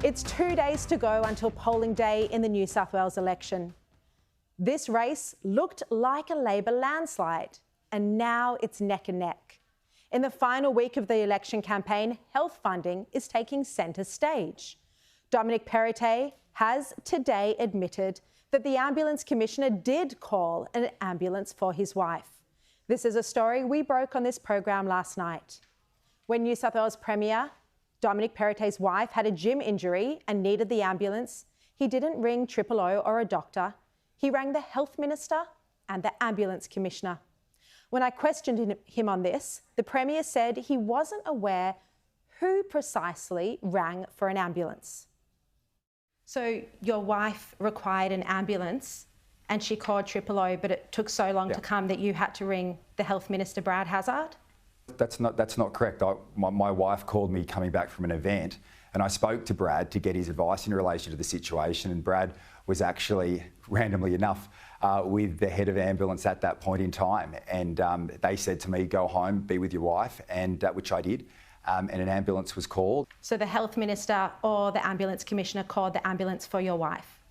It's 2 days to go until polling day in the New South Wales election. This race looked like a Labor landslide, and now it's neck and neck. In the final week of the election campaign, health funding is taking centre stage. Dominic Perrottet has today admitted that the Ambulance Commissioner did call an ambulance for his wife. This is a story we broke on this program last night. When New South Wales Premier Dominic Perrottet's wife had a gym injury and needed the ambulance, he didn't ring 000 or a doctor. He rang the Health Minister and the Ambulance Commissioner. When I questioned him on this, the Premier said he wasn't aware who precisely rang for an ambulance. So your wife required an ambulance and she called 000, but it took so long to come that you had to ring the Health Minister, Brad Hazzard? That's not correct. My wife called me coming back from an event, and I spoke to Brad to get his advice in relation to the situation, and Brad was actually, randomly enough, with the head of ambulance at that point in time, and they said to me, go home, be with your wife, and which I did, and an ambulance was called. So the Health Minister or the Ambulance Commissioner called the ambulance for your wife?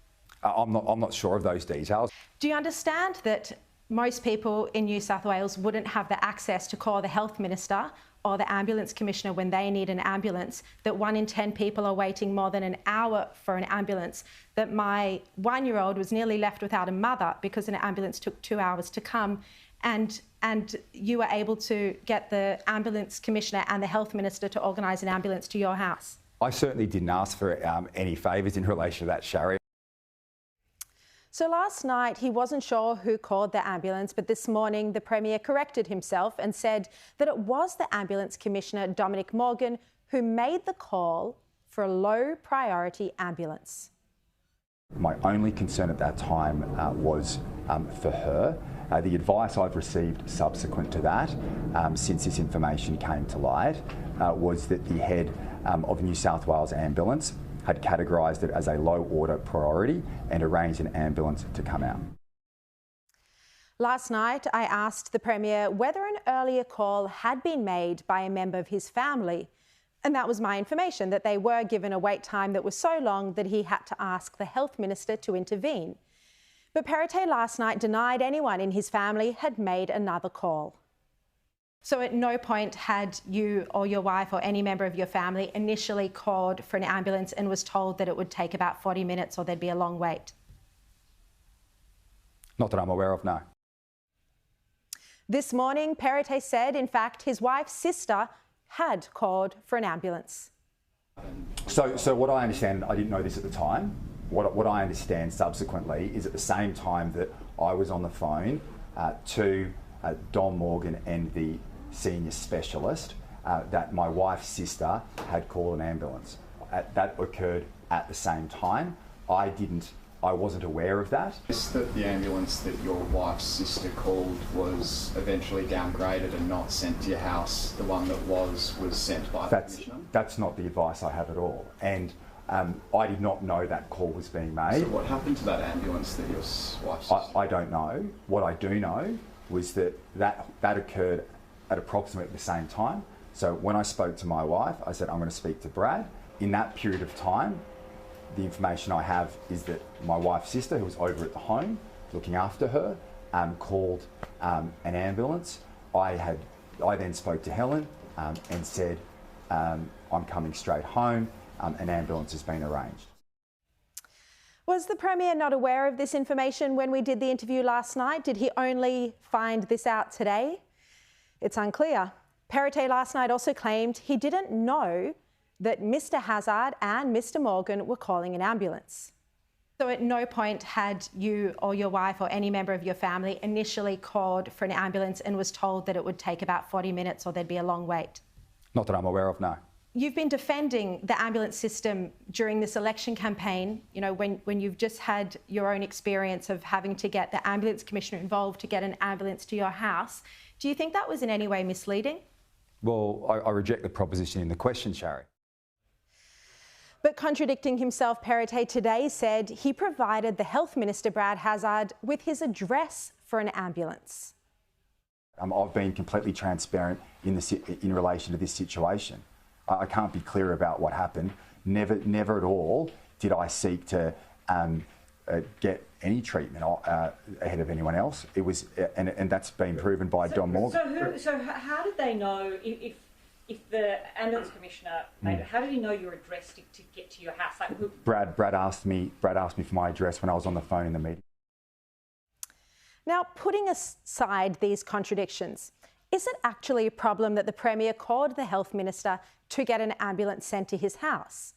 I'm not sure of those details. Do you understand that most people in New South Wales wouldn't have the access to call the Health Minister or the Ambulance Commissioner when they need an ambulance, that 1 in 10 people are waiting more than an hour for an ambulance, that my 1-year-old was nearly left without a mother because an ambulance took 2 hours to come, and you were able to get the Ambulance Commissioner and the Health Minister to organise an ambulance to your house? I certainly didn't ask for any favours in relation to that, Shari. So last night, he wasn't sure who called the ambulance, but this morning the Premier corrected himself and said that it was the Ambulance Commissioner, Dominic Morgan, who made the call for a low-priority ambulance. My only concern at that time was for her. The advice I've received subsequent to that, since this information came to light, was that the head of New South Wales Ambulance had categorised it as a low-order priority and arranged an ambulance to come out. Last night, I asked the Premier whether an earlier call had been made by a member of his family, and that was my information, that they were given a wait time that was so long that he had to ask the Health Minister to intervene. But Perrottet last night denied anyone in his family had made another call. So at no point had you or your wife or any member of your family initially called for an ambulance and was told that it would take about 40 minutes or there'd be a long wait? Not that I'm aware of, no. This morning, Perrottet said, in fact, his wife's sister had called for an ambulance. So what I understand, I didn't know this at the time, what I understand subsequently is at the same time that I was on the phone to Dom Morgan and the senior specialist, that my wife's sister had called an ambulance. That occurred at the same time. I wasn't aware of that. That the ambulance that your wife's sister called was eventually downgraded and not sent to your house. The one that was sent by the Commissioner? That's not the advice I have at all. And I did not know that call was being made. So what happened to that ambulance that your wife's sister? I don't know. What I do know was that occurred at approximately the same time. So when I spoke to my wife, I said, I'm going to speak to Brad. In that period of time, the information I have is that my wife's sister, who was over at the home looking after her, called an ambulance. I then spoke to Helen and said, I'm coming straight home. An ambulance has been arranged. Was the Premier not aware of this information when we did the interview last night? Did he only find this out today? It's unclear. Perrottet last night also claimed he didn't know that Mr Hazzard and Mr Morgan were calling an ambulance. So at no point had you or your wife or any member of your family initially called for an ambulance and was told that it would take about 40 minutes or there'd be a long wait? Not that I'm aware of, no. You've been defending the ambulance system during this election campaign, you know, when you've just had your own experience of having to get the Ambulance Commissioner involved to get an ambulance to your house. Do you think that was in any way misleading? Well, I reject the proposition in the question, Shari. But contradicting himself, Perrottet today said he provided the Health Minister, Brad Hazzard, with his address for an ambulance. I've been completely transparent in relation to this situation. I can't be clear about what happened never at all did I seek to get any treatment ahead of anyone else. It was, and that's been proven by Don Morgan. So how did they know if the ambulance commissioner made it? How did he know your address to get to your house? Like, Brad asked me for my address when I was on the phone in the meeting. Now, putting aside these contradictions, is it actually a problem that the Premier called the Health Minister to get an ambulance sent to his house?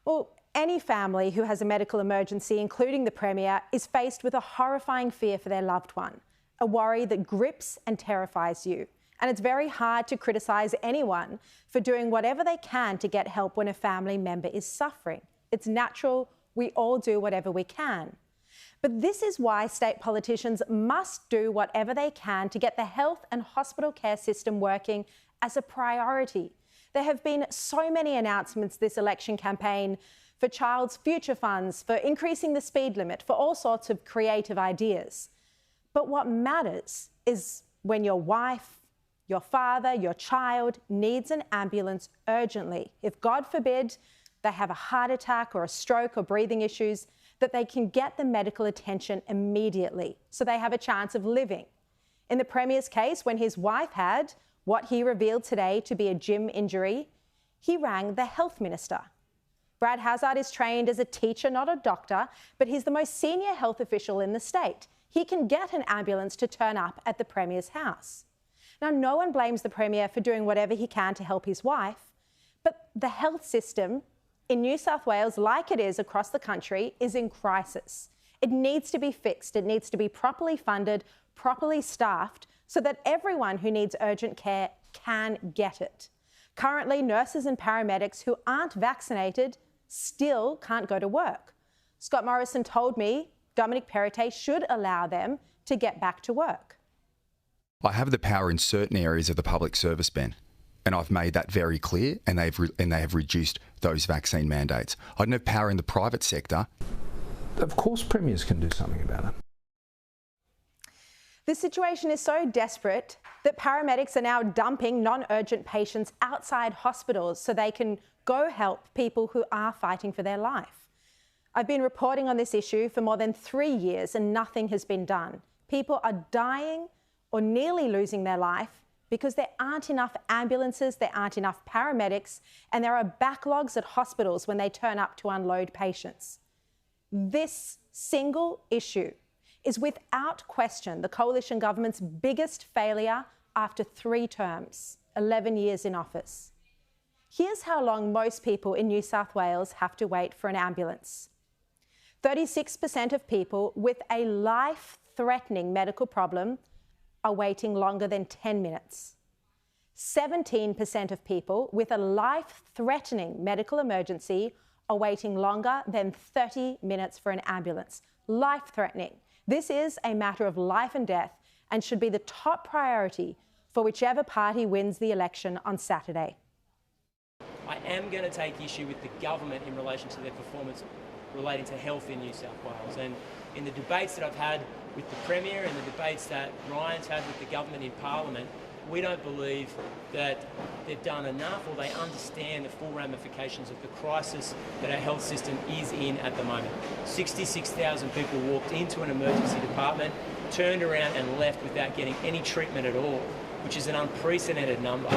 Well, any family who has a medical emergency, including the Premier, is faced with a horrifying fear for their loved one, a worry that grips and terrifies you. And it's very hard to criticise anyone for doing whatever they can to get help when a family member is suffering. It's natural, we all do whatever we can. But this is why state politicians must do whatever they can to get the health and hospital care system working as a priority. There have been so many announcements this election campaign for child's future funds, for increasing the speed limit, for all sorts of creative ideas. But what matters is when your wife, your father, your child needs an ambulance urgently. If, God forbid, they have a heart attack or a stroke or breathing issues, that they can get the medical attention immediately so they have a chance of living. In the Premier's case, when his wife had what he revealed today to be a gym injury, he rang the Health Minister. Brad Hazzard is trained as a teacher, not a doctor, but he's the most senior health official in the state. He can get an ambulance to turn up at the Premier's house. Now, no one blames the Premier for doing whatever he can to help his wife, but the health system in New South Wales, like it is across the country, is in crisis. It needs to be fixed. It needs to be properly funded, properly staffed, so that everyone who needs urgent care can get it. Currently, nurses and paramedics who aren't vaccinated still can't go to work. Scott Morrison told me Dominic Perrottet should allow them to get back to work. I have the power in certain areas of the public service, Ben, and I've made that very clear, and they have reduced those vaccine mandates. I don't have power in the private sector. Of course premiers can do something about it. The situation is so desperate that paramedics are now dumping non-urgent patients outside hospitals so they can go help people who are fighting for their life. I've been reporting on this issue for more than 3 years and nothing has been done. People are dying or nearly losing their life because there aren't enough ambulances, there aren't enough paramedics, and there are backlogs at hospitals when they turn up to unload patients. This single issue is without question the coalition government's biggest failure after 3 terms, 11 years in office. Here's how long most people in New South Wales have to wait for an ambulance. 36% of people with a life-threatening medical problem are waiting longer than 10 minutes. 17% of people with a life-threatening medical emergency are waiting longer than 30 minutes for an ambulance. Life-threatening. This is a matter of life and death and should be the top priority for whichever party wins the election on Saturday. I am going to take issue with the government in relation to their performance relating to health in New South Wales. And in the debates that I've had with the Premier and the debates that Ryan's had with the government in Parliament, we don't believe that they've done enough or they understand the full ramifications of the crisis that our health system is in at the moment. 66,000 people walked into an emergency department, turned around and left without getting any treatment at all, which is an unprecedented number.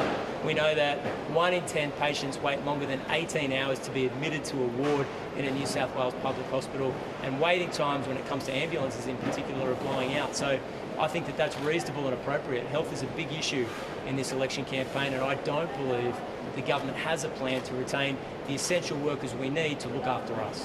We know that 1 in 10 patients wait longer than 18 hours to be admitted to a ward in a New South Wales public hospital, and waiting times when it comes to ambulances in particular are blowing out. So I think that that's reasonable and appropriate. Health is a big issue in this election campaign, and I don't believe the government has a plan to retain the essential workers we need to look after us.